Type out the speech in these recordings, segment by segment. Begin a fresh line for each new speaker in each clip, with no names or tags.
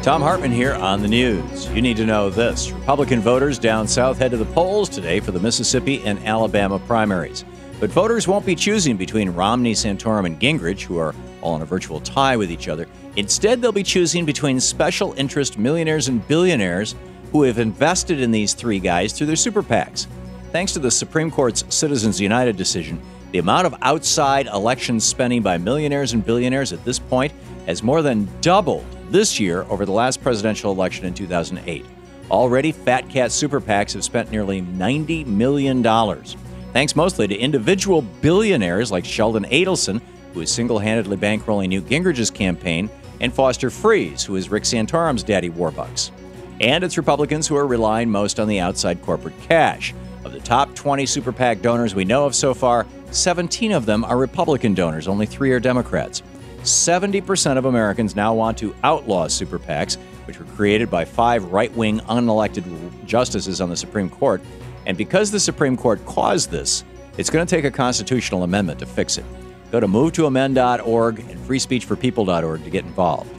Thom Hartmann here on the news. You need to know this. Republican voters down south head to the polls today for the Mississippi and Alabama primaries. But voters won't be choosing between Romney, Santorum, and Gingrich, who are all in a virtual tie with each other. Instead, they'll be choosing between special interest millionaires and billionaires who have invested in these three guys through their super PACs. Thanks to the Supreme Court's Citizens United decision, the amount of outside election spending by millionaires and billionaires at this point has more than doubled this year over the last presidential election in 2008. Already, Fat Cat super PACs have spent nearly $90 million, thanks mostly to individual billionaires like Sheldon Adelson, who is single-handedly bankrolling Newt Gingrich's campaign, and Foster Friess, who is Rick Santorum's daddy warbucks. And it's Republicans who are relying most on the outside corporate cash. Of the top 20 super PAC donors we know of so far, 17 of them are Republican donors, only 3 are Democrats. 70% of Americans now want to outlaw super PACs, which were created by 5 right-wing unelected justices on the Supreme Court. And because the Supreme Court caused this, it's going to take a constitutional amendment to fix it. Go to movetoamend.org and freespeechforpeople.org to get involved.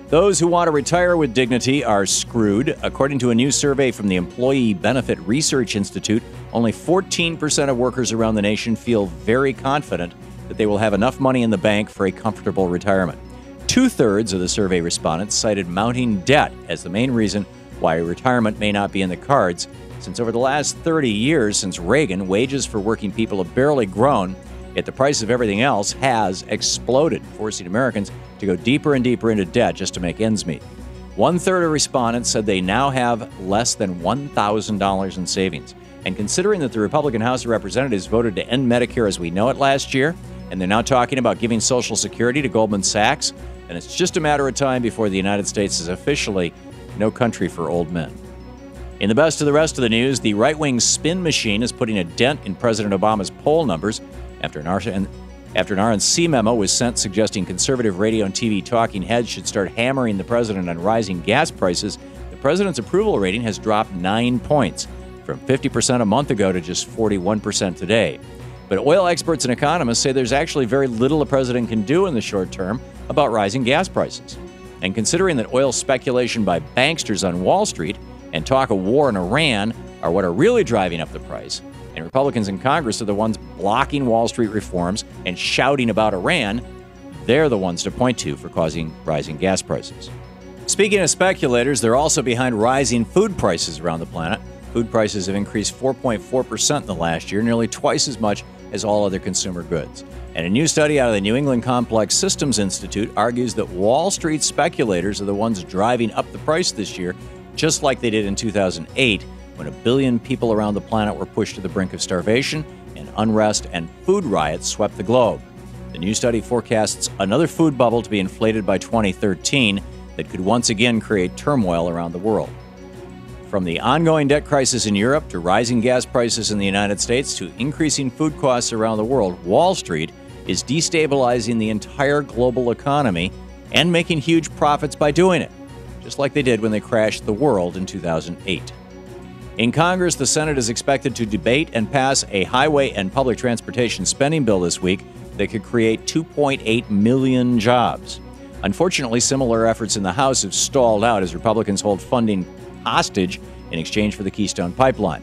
Those who want to retire with dignity are screwed. According to a new survey from the Employee Benefit Research Institute, only 14% of workers around the nation feel very confident that they will have enough money in the bank for a comfortable retirement. 2/3 of the survey respondents cited mounting debt as the main reason why retirement may not be in the cards, since over the last 30 years since Reagan, wages for working people have barely grown, yet the price of everything else has exploded, forcing Americans to go deeper and deeper into debt just to make ends meet. 1/3 of respondents said they now have less than $1,000 in savings. And considering that the Republican House of Representatives voted to end Medicare as we know it last year, and they're now talking about giving Social Security to Goldman Sachs, and it's just a matter of time before the United States is officially no country for old men. In the best of the rest of the news, the right-wing spin machine is putting a dent in President Obama's poll numbers after an RNC memo was sent suggesting conservative radio and TV talking heads should start hammering the president on rising gas prices. The president's approval rating has dropped 9 points, from 50% a month ago to just 41% today. But oil experts and economists say there's actually very little the president can do in the short term about rising gas prices. And considering that oil speculation by banksters on Wall Street and talk of war in Iran are what are really driving up the price, and Republicans in Congress are the ones blocking Wall Street reforms and shouting about Iran, they're the ones to point to for causing rising gas prices. Speaking of speculators, they're also behind rising food prices around the planet. Food prices have increased 4.4% in the last year, nearly twice as much as all other consumer goods. And a new study out of the New England Complex Systems Institute argues that Wall Street speculators are the ones driving up the price this year, just like they did in 2008, when 1 billion people around the planet were pushed to the brink of starvation, and unrest and food riots swept the globe. The new study forecasts another food bubble to be inflated by 2013 that could once again create turmoil around the world. From the ongoing debt crisis in Europe to rising gas prices in the United States to increasing food costs around the world, Wall Street is destabilizing the entire global economy and making huge profits by doing it, just like they did when they crashed the world in 2008. In Congress, the Senate is expected to debate and pass a highway and public transportation spending bill this week that could create 2.8 million jobs. Unfortunately, similar efforts in the House have stalled out as Republicans hold funding hostage in exchange for the Keystone Pipeline.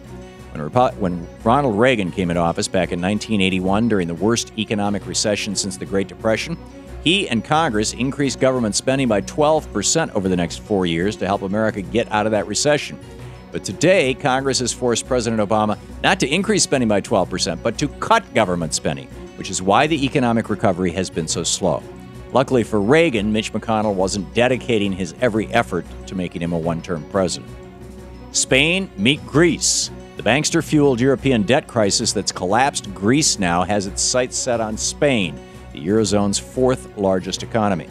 When Ronald Reagan came into office back in 1981 during the worst economic recession since the Great Depression, he and Congress increased government spending by 12% over the next 4 years to help America get out of that recession. But today, Congress has forced President Obama not to increase spending by 12%, but to cut government spending, which is why the economic recovery has been so slow. Luckily for Reagan, Mitch McConnell wasn't dedicating his every effort to making him a one-term president. Spain, meet Greece. The bankster-fueled European debt crisis that's collapsed Greece now has its sights set on Spain, the Eurozone's 4th largest economy.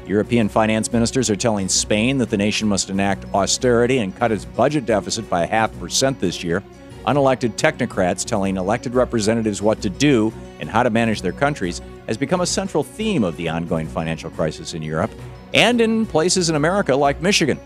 European finance ministers are telling Spain that the nation must enact austerity and cut its budget deficit by 0.5% this year. Unelected technocrats telling elected representatives what to do and how to manage their countries has become a central theme of the ongoing financial crisis in Europe and in places in America like Michigan.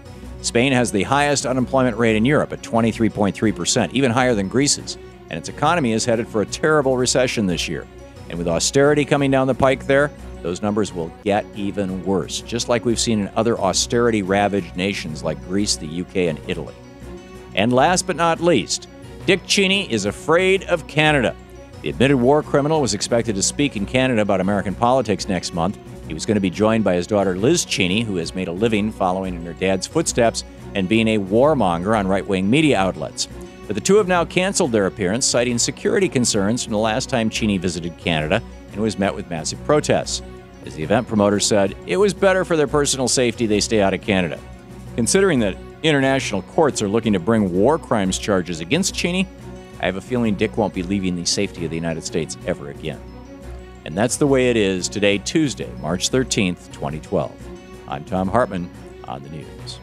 Spain has the highest unemployment rate in Europe at 23.3%, even higher than Greece's, and its economy is headed for a terrible recession this year. And with austerity coming down the pike there, those numbers will get even worse, just like we've seen in other austerity-ravaged nations like Greece, the UK, and Italy. And last but not least, Dick Cheney is afraid of Canada. The admitted war criminal was expected to speak in Canada about American politics next month. He was going to be joined by his daughter Liz Cheney, who has made a living following in her dad's footsteps and being a warmonger on right-wing media outlets. But the two have now canceled their appearance, citing security concerns from the last time Cheney visited Canada and was met with massive protests. As the event promoter said, it was better for their personal safety they stay out of Canada. Considering that international courts are looking to bring war crimes charges against Cheney, I have a feeling Dick won't be leaving the safety of the United States ever again. And that's the way it is today, Tuesday, March 13th, 2012. I'm Thom Hartmann on the news.